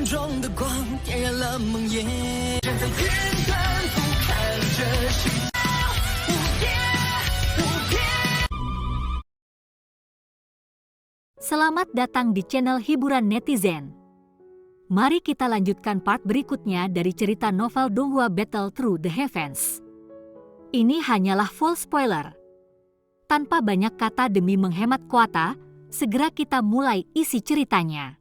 中的光点燃了梦魇，站在天端俯瞰着世界无边无边。 Selamat datang di channel hiburan netizen. Mari kita lanjutkan part berikutnya dari cerita novel Donghua Battle Through the Heavens. Ini hanyalah full spoiler. Tanpa banyak kata demi menghemat kuota, segera kita mulai isi ceritanya.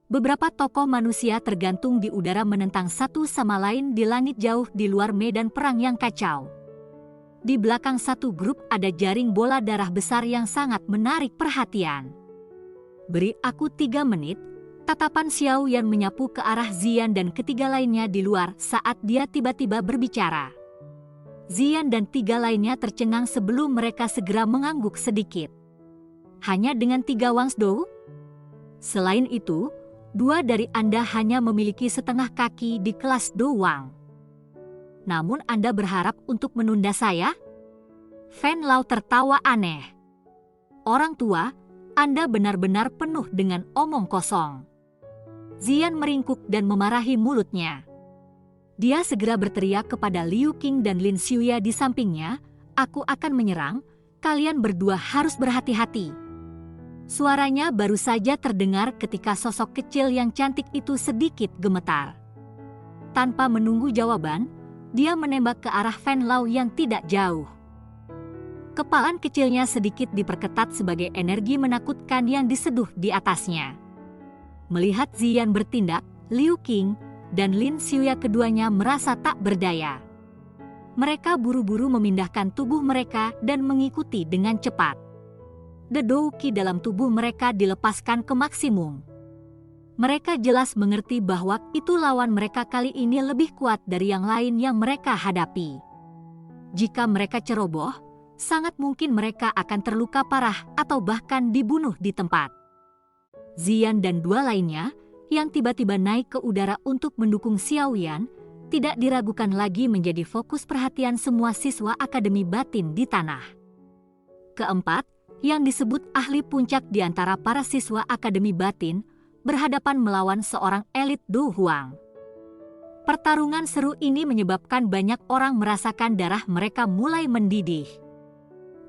Beberapa tokoh manusia tergantung di udara menentang satu sama lain di langit jauh di luar medan perang yang kacau. Di belakang satu grup ada jaring bola darah besar yang sangat menarik perhatian. Beri aku 3 menit, tatapan Xiao Yan menyapu ke arah Ziyan dan ketiga lainnya di luar saat dia tiba-tiba berbicara. Ziyan dan 3 lainnya tercengang sebelum mereka segera mengangguk sedikit. Hanya dengan 3 Wangsdou? Selain itu, 2 dari Anda hanya memiliki setengah kaki di kelas Do Wang. Namun Anda berharap untuk menunda saya? Fan Lao tertawa aneh. Orang tua, Anda benar-benar penuh dengan omong kosong. Ziyan meringkuk dan memarahi mulutnya. Dia segera berteriak kepada Liu Qing dan Lin Xiuya di sampingnya, "Aku akan menyerang, kalian berdua harus berhati-hati." Suaranya baru saja terdengar ketika sosok kecil yang cantik itu sedikit gemetar. Tanpa menunggu jawaban, dia menembak ke arah Fan Lao yang tidak jauh. Kepalan kecilnya sedikit diperketat sebagai energi menakutkan yang diseduh di atasnya. Melihat Ziyan bertindak, Liu Qing dan Lin Xiuya keduanya merasa tak berdaya. Mereka buru-buru memindahkan tubuh mereka dan mengikuti dengan cepat. Dedou Qi dalam tubuh mereka dilepaskan ke maksimum. Mereka jelas mengerti bahwa itu lawan mereka kali ini lebih kuat dari yang lain yang mereka hadapi. Jika mereka ceroboh, sangat mungkin mereka akan terluka parah atau bahkan dibunuh di tempat. Ziyan dan 2 lainnya yang tiba-tiba naik ke udara untuk mendukung Xiao Yan, tidak diragukan lagi menjadi fokus perhatian semua siswa Akademi Batin di tanah. Keempat, yang disebut ahli puncak di antara para siswa Akademi Batin, berhadapan melawan seorang elit Do Huang. Pertarungan seru ini menyebabkan banyak orang merasakan darah mereka mulai mendidih.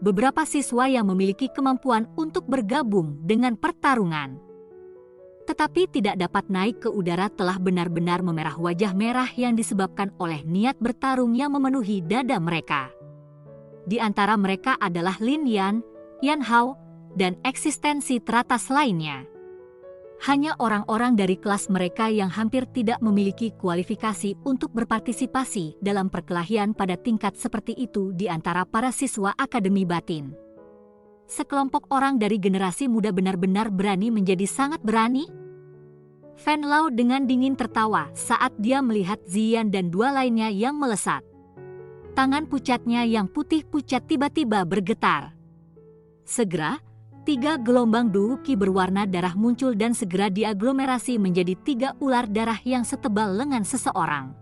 Beberapa siswa yang memiliki kemampuan untuk bergabung dengan pertarungan, tetapi tidak dapat naik ke udara telah benar-benar memerah wajah merah yang disebabkan oleh niat bertarung yang memenuhi dada mereka. Di antara mereka adalah Lin Yan, Yan Hao, dan eksistensi teratas lainnya. Hanya orang-orang dari kelas mereka yang hampir tidak memiliki kualifikasi untuk berpartisipasi dalam perkelahian pada tingkat seperti itu di antara para siswa Akademi Batin. Sekelompok orang dari generasi muda benar-benar berani menjadi sangat berani. Fan Lao dengan dingin tertawa saat dia melihat Ziyan dan 2 lainnya yang melesat. Tangan pucatnya yang putih pucat tiba-tiba bergetar. Segera, 3 gelombang Do Qi berwarna darah muncul dan segera diaglomerasi menjadi 3 ular darah yang setebal lengan seseorang.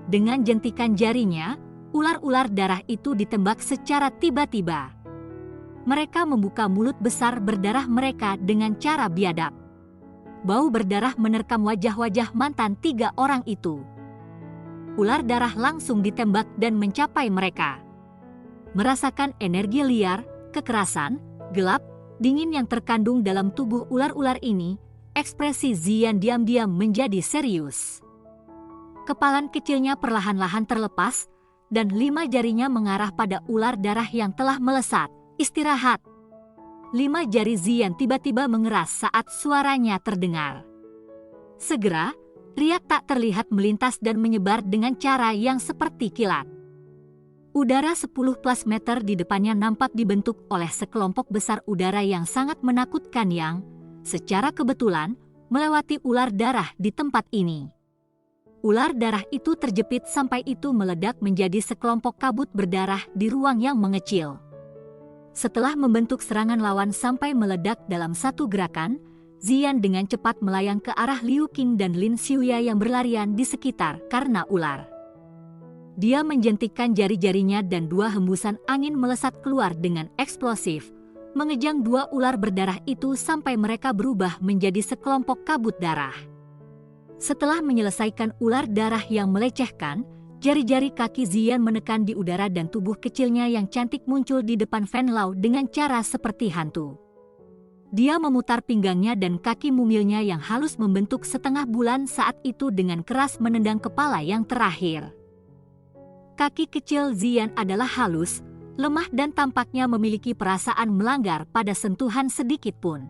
Dengan jentikan jarinya, ular-ular darah itu ditembak secara tiba-tiba. Mereka membuka mulut besar berdarah mereka dengan cara biadab. Bau berdarah menerkam wajah-wajah mantan 3 orang itu. Ular darah langsung ditembak dan mencapai mereka. Merasakan energi liar, kekerasan, gelap, dingin yang terkandung dalam tubuh ular-ular ini, ekspresi Ziyan diam-diam menjadi serius. Kepalan kecilnya perlahan-lahan terlepas, dan 5 jarinya mengarah pada ular darah yang telah melesat. Istirahat. 5 jari Ziyan tiba-tiba mengeras saat suaranya terdengar. Segera, riak tak terlihat melintas dan menyebar dengan cara yang seperti kilat. Udara 10+ meter di depannya nampak dibentuk oleh sekelompok besar udara yang sangat menakutkan yang, secara kebetulan, melewati ular darah di tempat ini. Ular darah itu terjepit sampai itu meledak menjadi sekelompok kabut berdarah di ruang yang mengecil. Setelah membentuk serangan lawan sampai meledak dalam satu gerakan, Ziyan dengan cepat melayang ke arah Liu Qing dan Lin Xiuya yang berlarian di sekitar karena ular. Dia menjentikkan jari-jarinya dan 2 hembusan angin melesat keluar dengan eksplosif, mengejang 2 ular berdarah itu sampai mereka berubah menjadi sekelompok kabut darah. Setelah menyelesaikan ular darah yang melecehkan, jari-jari kaki Ziyan menekan di udara dan tubuh kecilnya yang cantik muncul di depan Fan Lao dengan cara seperti hantu. Dia memutar pinggangnya dan kaki mumilnya yang halus membentuk setengah bulan saat itu dengan keras menendang kepala yang terakhir. Kaki kecil Ziyan adalah halus, lemah dan tampaknya memiliki perasaan melanggar pada sentuhan sedikit pun.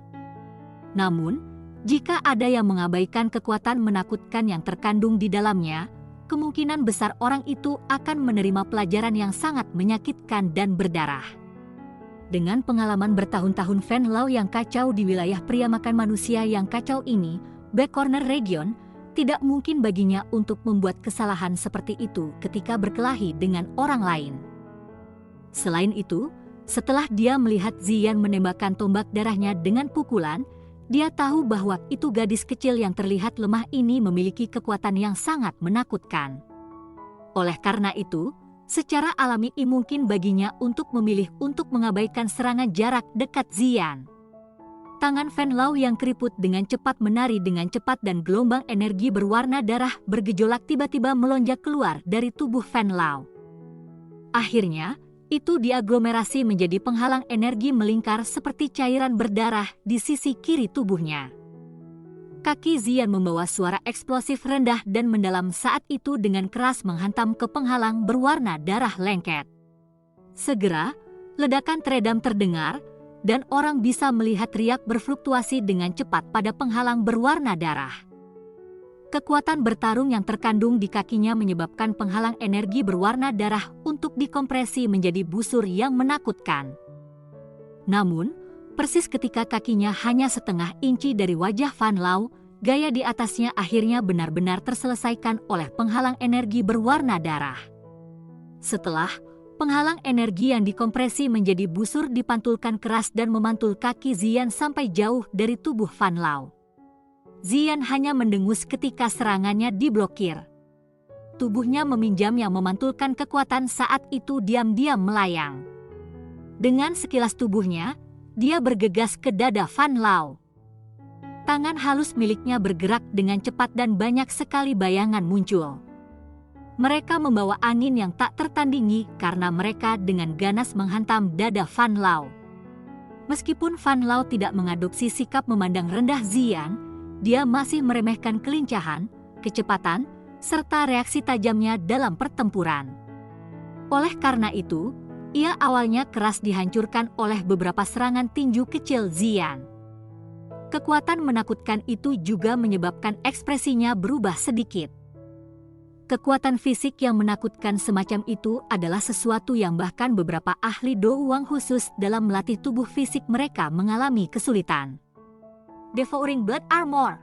Namun, jika ada yang mengabaikan kekuatan menakutkan yang terkandung di dalamnya, kemungkinan besar orang itu akan menerima pelajaran yang sangat menyakitkan dan berdarah. Dengan pengalaman bertahun-tahun Fan Lao yang kacau di wilayah pria makan manusia yang kacau ini, Back Corner Region, tidak mungkin baginya untuk membuat kesalahan seperti itu ketika berkelahi dengan orang lain. Selain itu, setelah dia melihat Ziyan menembakkan tombak darahnya dengan pukulan, dia tahu bahwa itu gadis kecil yang terlihat lemah ini memiliki kekuatan yang sangat menakutkan. Oleh karena itu, secara alami mungkin baginya untuk memilih untuk mengabaikan serangan jarak dekat Ziyan. Tangan Fan Lao yang keriput dengan cepat menari dengan cepat dan gelombang energi berwarna darah bergejolak tiba-tiba melonjak keluar dari tubuh Fan Lao. Akhirnya, itu diaglomerasi menjadi penghalang energi melingkar seperti cairan berdarah di sisi kiri tubuhnya. Kaki Ziyan membawa suara eksplosif rendah dan mendalam saat itu dengan keras menghantam ke penghalang berwarna darah lengket. Segera, ledakan teredam terdengar, dan orang bisa melihat riak berfluktuasi dengan cepat pada penghalang berwarna darah. Kekuatan bertarung yang terkandung di kakinya menyebabkan penghalang energi berwarna darah untuk dikompresi menjadi busur yang menakutkan. Namun, persis ketika kakinya hanya setengah inci dari wajah Fan Lao, gaya di atasnya akhirnya benar-benar terselesaikan oleh penghalang energi berwarna darah. Setelah penghalang energi yang dikompresi menjadi busur dipantulkan keras dan memantul kaki Ziyan sampai jauh dari tubuh Fan Lao. Ziyan hanya mendengus ketika serangannya diblokir. Tubuhnya meminjam yang memantulkan kekuatan saat itu diam-diam melayang. Dengan sekilas tubuhnya, dia bergegas ke dada Fan Lao. Tangan halus miliknya bergerak dengan cepat dan banyak sekali bayangan muncul. Mereka membawa angin yang tak tertandingi karena mereka dengan ganas menghantam dada Fan Lao. Meskipun Fan Lao tidak mengadopsi sikap memandang rendah Ziyan, dia masih meremehkan kelincahan, kecepatan, serta reaksi tajamnya dalam pertempuran. Oleh karena itu, ia awalnya keras dihancurkan oleh beberapa serangan tinju kecil Ziyan. Kekuatan menakutkan itu juga menyebabkan ekspresinya berubah sedikit. Kekuatan fisik yang menakutkan semacam itu adalah sesuatu yang bahkan beberapa ahli Do Wang khusus dalam melatih tubuh fisik mereka mengalami kesulitan. Devouring Blood Armor.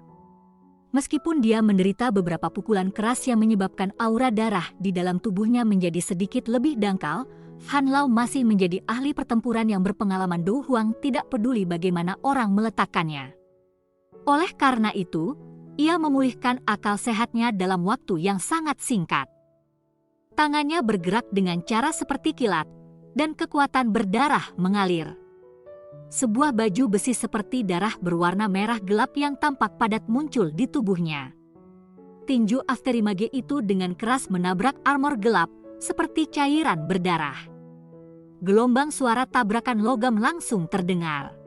Meskipun dia menderita beberapa pukulan keras yang menyebabkan aura darah di dalam tubuhnya menjadi sedikit lebih dangkal, Fan Lao masih menjadi ahli pertempuran yang berpengalaman. Do Huang tidak peduli bagaimana orang meletakkannya. Oleh karena itu, ia memulihkan akal sehatnya dalam waktu yang sangat singkat. Tangannya bergerak dengan cara seperti kilat, dan kekuatan berdarah mengalir. Sebuah baju besi seperti darah berwarna merah gelap yang tampak padat muncul di tubuhnya. Tinju Afterimage itu dengan keras menabrak armor gelap, seperti cairan berdarah. Gelombang suara tabrakan logam langsung terdengar.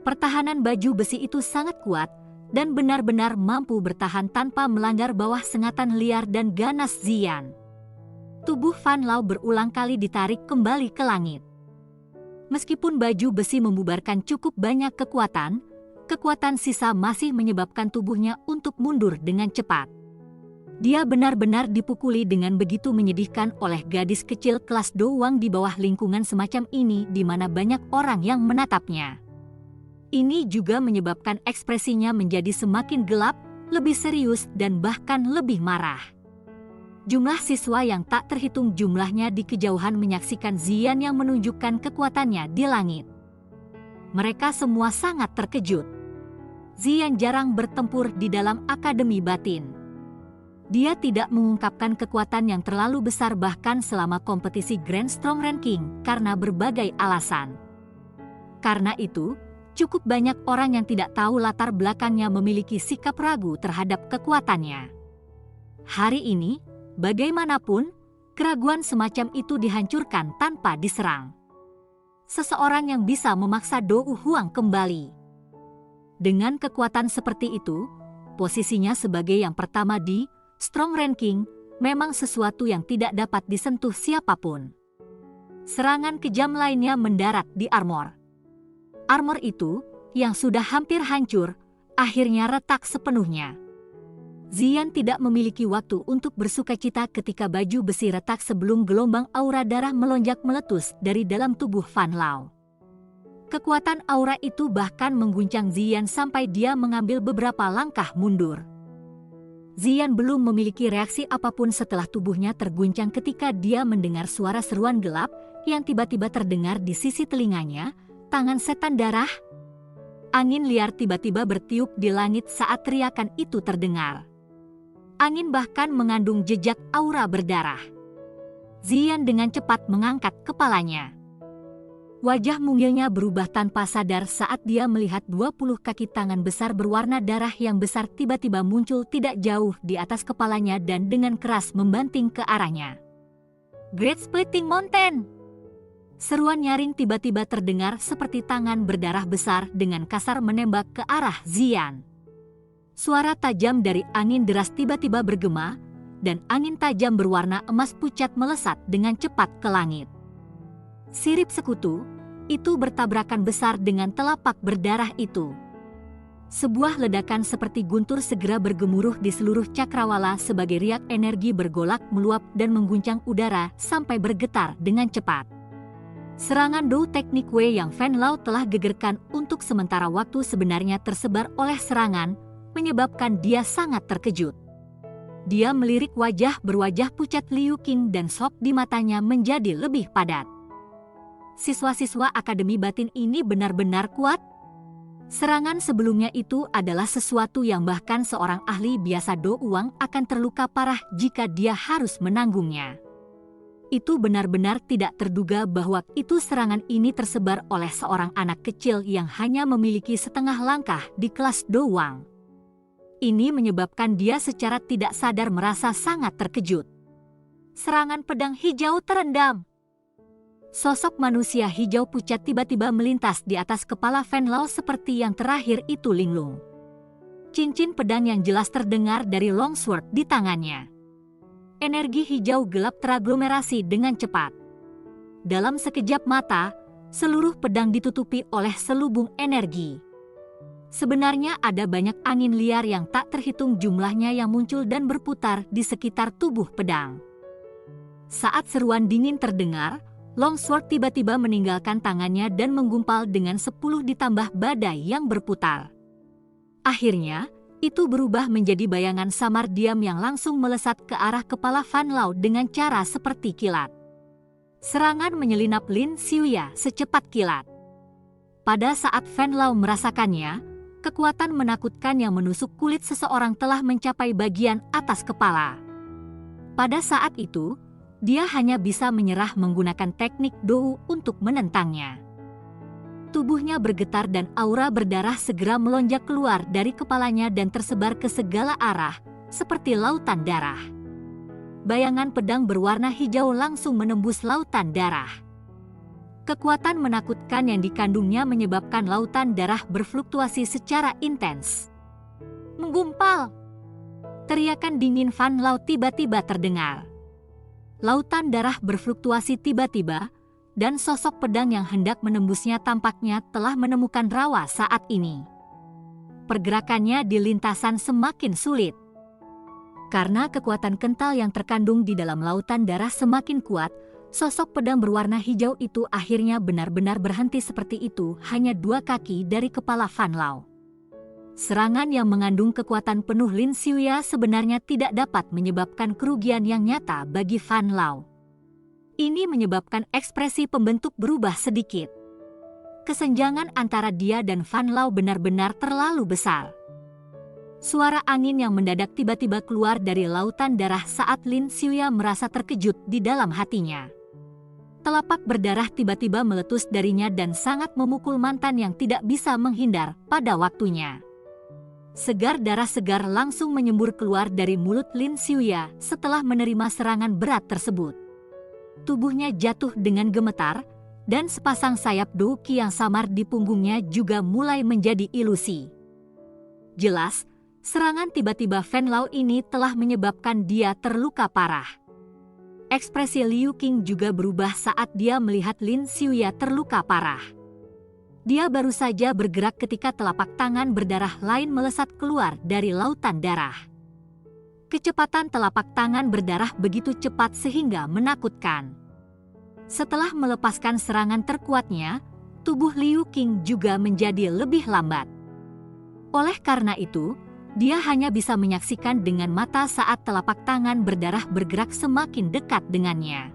Pertahanan baju besi itu sangat kuat, dan benar-benar mampu bertahan tanpa melanggar bawah sengatan liar dan ganas Ziyan. Tubuh Fan Lao berulang kali ditarik kembali ke langit. Meskipun baju besi membubarkan cukup banyak kekuatan sisa masih menyebabkan tubuhnya untuk mundur dengan cepat. Dia benar-benar dipukuli dengan begitu menyedihkan oleh gadis kecil kelas Do Wang di bawah lingkungan semacam ini di mana banyak orang yang menatapnya. Ini juga menyebabkan ekspresinya menjadi semakin gelap, lebih serius dan bahkan lebih marah. Jumlah siswa yang tak terhitung jumlahnya di kejauhan menyaksikan Ziyan yang menunjukkan kekuatannya di langit. Mereka semua sangat terkejut. Ziyan jarang bertempur di dalam akademi batin. Dia tidak mengungkapkan kekuatan yang terlalu besar bahkan selama kompetisi Grand Strong Ranking karena berbagai alasan. Karena itu, Cukup banyak orang yang tidak tahu latar belakangnya memiliki sikap ragu terhadap kekuatannya. Hari ini, bagaimanapun, keraguan semacam itu dihancurkan tanpa diserang. Seseorang yang bisa memaksa Do Huang kembali. Dengan kekuatan seperti itu, posisinya sebagai yang pertama di Strong Ranking memang sesuatu yang tidak dapat disentuh siapapun. Serangan kejam lainnya mendarat di armor. Armor itu, yang sudah hampir hancur, akhirnya retak sepenuhnya. Ziyan tidak memiliki waktu untuk bersukacita ketika baju besi retak sebelum gelombang aura darah melonjak meletus dari dalam tubuh Fan Lao. Kekuatan aura itu bahkan mengguncang Ziyan sampai dia mengambil beberapa langkah mundur. Ziyan belum memiliki reaksi apapun setelah tubuhnya terguncang ketika dia mendengar suara seruan gelap yang tiba-tiba terdengar di sisi telinganya. Tangan setan darah. Angin liar tiba-tiba bertiup di langit saat teriakan itu terdengar. Angin bahkan mengandung jejak aura berdarah. Ziyan dengan cepat mengangkat kepalanya. Wajah mungilnya berubah tanpa sadar saat dia melihat 20 kaki tangan besar berwarna darah yang besar tiba-tiba muncul tidak jauh di atas kepalanya dan dengan keras membanting ke arahnya. Great Splitting Mountain! Seruan nyaring tiba-tiba terdengar seperti tangan berdarah besar dengan kasar menembak ke arah Ziyan. Suara tajam dari angin deras tiba-tiba bergema, dan angin tajam berwarna emas pucat melesat dengan cepat ke langit. Sirip sekutu, itu bertabrakan besar dengan telapak berdarah itu. Sebuah ledakan seperti guntur segera bergemuruh di seluruh cakrawala sebagai riak energi bergolak meluap dan mengguncang udara sampai bergetar dengan cepat. Serangan Do Teknik Wei yang Fan Lao telah gegerkan untuk sementara waktu sebenarnya tersebar oleh serangan, menyebabkan dia sangat terkejut. Dia melirik wajah berwajah pucat Liu Qing dan sok di matanya menjadi lebih padat. Siswa-siswa Akademi Batin ini benar-benar kuat. Serangan sebelumnya itu adalah sesuatu yang bahkan seorang ahli biasa Do Wang akan terluka parah jika dia harus menanggungnya. Itu benar-benar tidak terduga bahwa itu serangan ini tersebar oleh seorang anak kecil yang hanya memiliki setengah langkah di kelas Do Wang. Ini menyebabkan dia secara tidak sadar merasa sangat terkejut. Serangan pedang hijau terendam. Sosok manusia hijau pucat tiba-tiba melintas di atas kepala Fan Lao seperti yang terakhir itu linglung. Cincin pedang yang jelas terdengar dari longsword di tangannya. Energi hijau gelap teraglomerasi dengan cepat. Dalam sekejap mata, seluruh pedang ditutupi oleh selubung energi. Sebenarnya ada banyak angin liar yang tak terhitung jumlahnya yang muncul dan berputar di sekitar tubuh pedang. Saat seruan dingin terdengar, longsword tiba-tiba meninggalkan tangannya dan menggumpal dengan 10 ditambah badai yang berputar. Akhirnya, itu berubah menjadi bayangan samar diam yang langsung melesat ke arah kepala Fan Lao dengan cara seperti kilat. Serangan menyelinap Lin Xiuya secepat kilat. Pada saat Fan Lao merasakannya, kekuatan menakutkan yang menusuk kulit seseorang telah mencapai bagian atas kepala. Pada saat itu, dia hanya bisa menyerah menggunakan teknik Dou untuk menentangnya. Tubuhnya bergetar dan aura berdarah segera melonjak keluar dari kepalanya dan tersebar ke segala arah, seperti lautan darah. Bayangan pedang berwarna hijau langsung menembus lautan darah. Kekuatan menakutkan yang dikandungnya menyebabkan lautan darah berfluktuasi secara intens. Menggumpal! Teriakan dingin Fan Lao tiba-tiba terdengar. Lautan darah berfluktuasi tiba-tiba, dan sosok pedang yang hendak menembusnya tampaknya telah menemukan rawa saat ini. Pergerakannya di lintasan semakin sulit. Karena kekuatan kental yang terkandung di dalam lautan darah semakin kuat, sosok pedang berwarna hijau itu akhirnya benar-benar berhenti seperti itu hanya 2 kaki dari kepala Fan Lao. Serangan yang mengandung kekuatan penuh Lin Xiuya sebenarnya tidak dapat menyebabkan kerugian yang nyata bagi Fan Lao. Ini menyebabkan ekspresi pembentuk berubah sedikit. Kesenjangan antara dia dan Fan Lao benar-benar terlalu besar. Suara angin yang mendadak tiba-tiba keluar dari lautan darah saat Lin Xiuya merasa terkejut di dalam hatinya. telapak berdarah tiba-tiba meletus darinya dan sangat memukul mantan yang tidak bisa menghindar pada waktunya. Segar darah segar langsung menyembur keluar dari mulut Lin Xiuya setelah menerima serangan berat tersebut. Tubuhnya jatuh dengan gemetar, dan sepasang sayap Douqi yang samar di punggungnya juga mulai menjadi ilusi. Jelas, serangan tiba-tiba Fan Lao ini telah menyebabkan dia terluka parah. Ekspresi Liu Qing juga berubah saat dia melihat Lin Xiuya terluka parah. Dia baru saja bergerak ketika telapak tangan berdarah lain melesat keluar dari lautan darah. Kecepatan telapak tangan berdarah begitu cepat sehingga menakutkan. Setelah melepaskan serangan terkuatnya, tubuh Liu Qing juga menjadi lebih lambat. Oleh karena itu, dia hanya bisa menyaksikan dengan mata saat telapak tangan berdarah bergerak semakin dekat dengannya.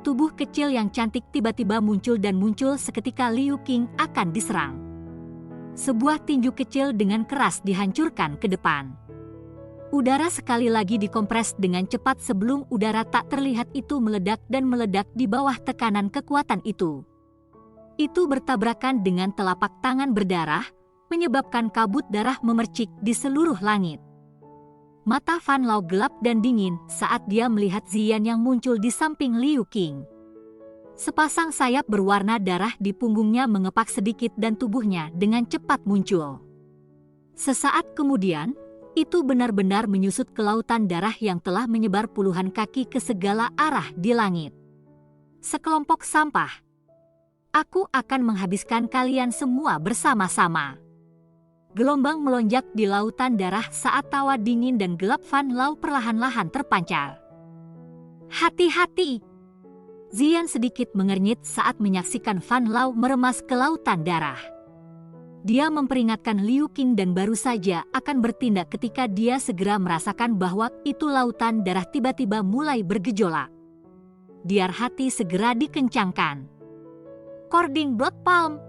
Tubuh kecil yang cantik tiba-tiba muncul dan muncul seketika Liu Qing akan diserang. Sebuah tinju kecil dengan keras dihancurkan ke depan. Udara sekali lagi dikompres dengan cepat sebelum udara tak terlihat itu meledak dan meledak di bawah tekanan kekuatan itu. Itu bertabrakan dengan telapak tangan berdarah, menyebabkan kabut darah memercik di seluruh langit. Mata Fan Lao gelap dan dingin saat dia melihat Ziyan yang muncul di samping Liu Qing. Sepasang sayap berwarna darah di punggungnya mengepak sedikit dan tubuhnya dengan cepat muncul. Sesaat kemudian, itu benar-benar menyusut ke lautan darah yang telah menyebar puluhan kaki ke segala arah di langit. Sekelompok sampah. Aku akan menghabiskan kalian semua bersama-sama. Gelombang melonjak di lautan darah saat tawa dingin dan gelap Fan Lao perlahan-lahan terpancar. Hati-hati! Ziyan sedikit mengernyit saat menyaksikan Fan Lao meremas ke lautan darah. Dia memperingatkan Liu Qing dan baru saja akan bertindak ketika dia segera merasakan bahwa itu lautan darah tiba-tiba mulai bergejolak. Biar hati segera dikencangkan. Cording Blood Palm!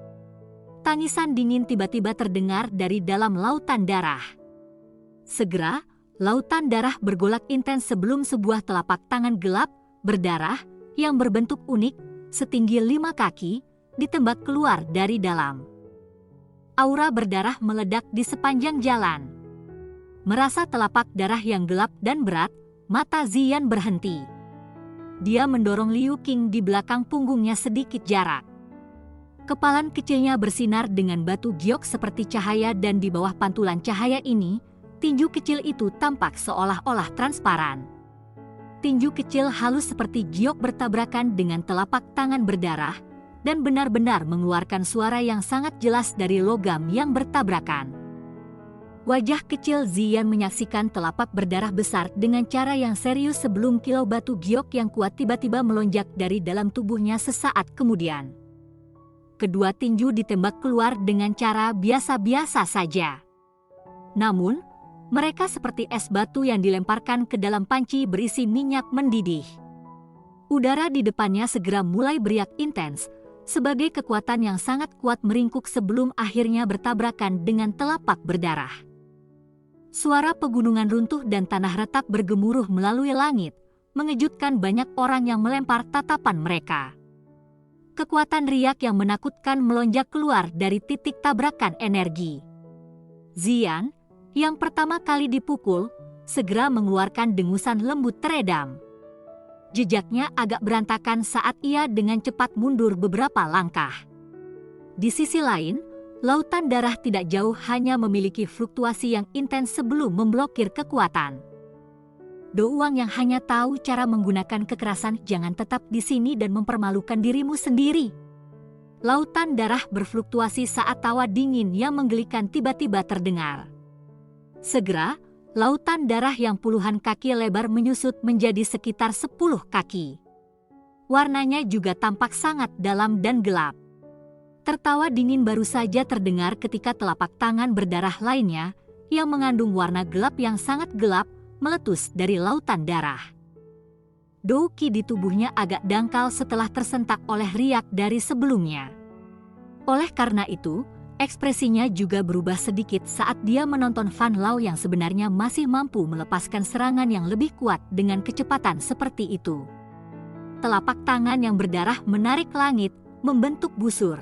Tangisan dingin tiba-tiba terdengar dari dalam lautan darah. Segera, lautan darah bergolak intens sebelum sebuah telapak tangan gelap, berdarah, yang berbentuk unik, setinggi 5 kaki, ditembak keluar dari dalam. Aura berdarah meledak di sepanjang jalan. Merasa telapak darah yang gelap dan berat, mata Ziyan berhenti. Dia mendorong Liu Qing di belakang punggungnya sedikit jarak. Kepalan kecilnya bersinar dengan batu giok seperti cahaya dan di bawah pantulan cahaya ini, tinju kecil itu tampak seolah-olah transparan. Tinju kecil halus seperti giok bertabrakan dengan telapak tangan berdarah dan benar-benar mengeluarkan suara yang sangat jelas dari logam yang bertabrakan. Wajah kecil Ziyan menyaksikan telapak berdarah besar dengan cara yang serius sebelum kilau batu giok yang kuat tiba-tiba melonjak dari dalam tubuhnya sesaat kemudian. Kedua tinju ditembak keluar dengan cara biasa-biasa saja. Namun, mereka seperti es batu yang dilemparkan ke dalam panci berisi minyak mendidih. Udara di depannya segera mulai beriak intens, sebagai kekuatan yang sangat kuat meringkuk sebelum akhirnya bertabrakan dengan telapak berdarah. Suara pegunungan runtuh dan tanah retak bergemuruh melalui langit, mengejutkan banyak orang yang melempar tatapan mereka. Kekuatan riak yang menakutkan melonjak keluar dari titik tabrakan energi. Ziyan, yang pertama kali dipukul, segera mengeluarkan dengusan lembut teredam. Jejaknya agak berantakan saat ia dengan cepat mundur beberapa langkah. Di sisi lain, lautan darah tidak jauh hanya memiliki fluktuasi yang intens sebelum memblokir kekuatan. Douang yang hanya tahu cara menggunakan kekerasan, jangan tetap di sini dan mempermalukan dirimu sendiri. Lautan darah berfluktuasi saat tawa dingin yang menggelikan tiba-tiba terdengar. Segera, lautan darah yang puluhan kaki lebar menyusut menjadi sekitar 10 kaki. Warnanya juga tampak sangat dalam dan gelap. Tertawa dingin baru saja terdengar ketika telapak tangan berdarah lainnya, yang mengandung warna gelap yang sangat gelap, meletus dari lautan darah. Douqi di tubuhnya agak dangkal setelah tersentak oleh riak dari sebelumnya. Oleh karena itu, ekspresinya juga berubah sedikit saat dia menonton Fan Lao yang sebenarnya masih mampu melepaskan serangan yang lebih kuat dengan kecepatan seperti itu. telapak tangan yang berdarah menarik langit, membentuk busur.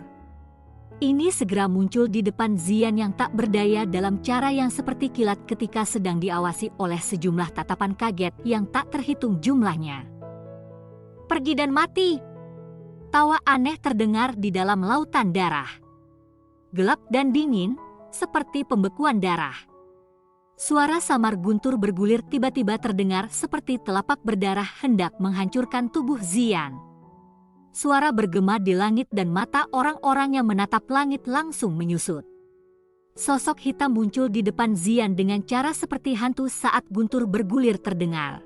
Ini segera muncul di depan Xian yang tak berdaya dalam cara yang seperti kilat ketika sedang diawasi oleh sejumlah tatapan kaget yang tak terhitung jumlahnya. Pergi dan mati! Tawa aneh terdengar di dalam lautan darah. Gelap dan dingin, seperti pembekuan darah. Suara samar guntur bergulir tiba-tiba terdengar seperti telapak berdarah hendak menghancurkan tubuh Xian. Suara bergema di langit dan mata orang-orang yang menatap langit langsung menyusut. Sosok hitam muncul di depan Xian dengan cara seperti hantu saat guntur bergulir terdengar.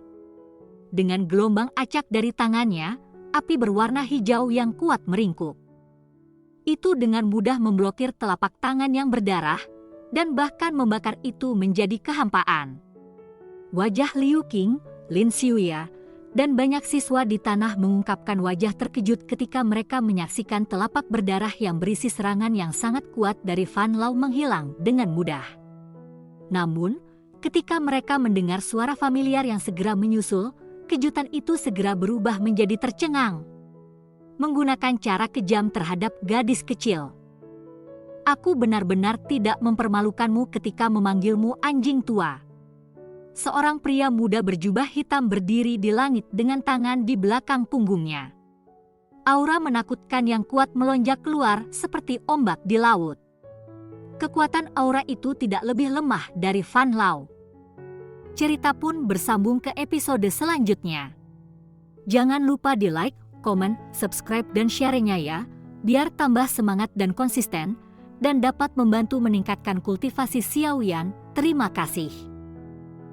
Dengan gelombang acak dari tangannya, api berwarna hijau yang kuat meringkuk. Itu dengan mudah memblokir telapak tangan yang berdarah dan bahkan membakar itu menjadi kehampaan. Wajah Liu Qing, Lin Xiuya, dan banyak siswa di tanah mengungkapkan wajah terkejut ketika mereka menyaksikan telapak berdarah yang berisi serangan yang sangat kuat dari Fan Lao menghilang dengan mudah. Namun, ketika mereka mendengar suara familiar yang segera menyusul, kejutan itu segera berubah menjadi tercengang. Menggunakan cara kejam terhadap gadis kecil. Aku benar-benar tidak mempermalukanmu ketika memanggilmu anjing tua. Seorang pria muda berjubah hitam berdiri di langit dengan tangan di belakang punggungnya. Aura menakutkan yang kuat melonjak keluar seperti ombak di laut. Kekuatan aura itu tidak lebih lemah dari Fan Lao. Cerita pun bersambung ke episode selanjutnya. Jangan lupa di like, komen, subscribe, dan share-nya ya, biar tambah semangat dan konsisten, dan dapat membantu meningkatkan kultivasi Xiaoyan. Terima kasih.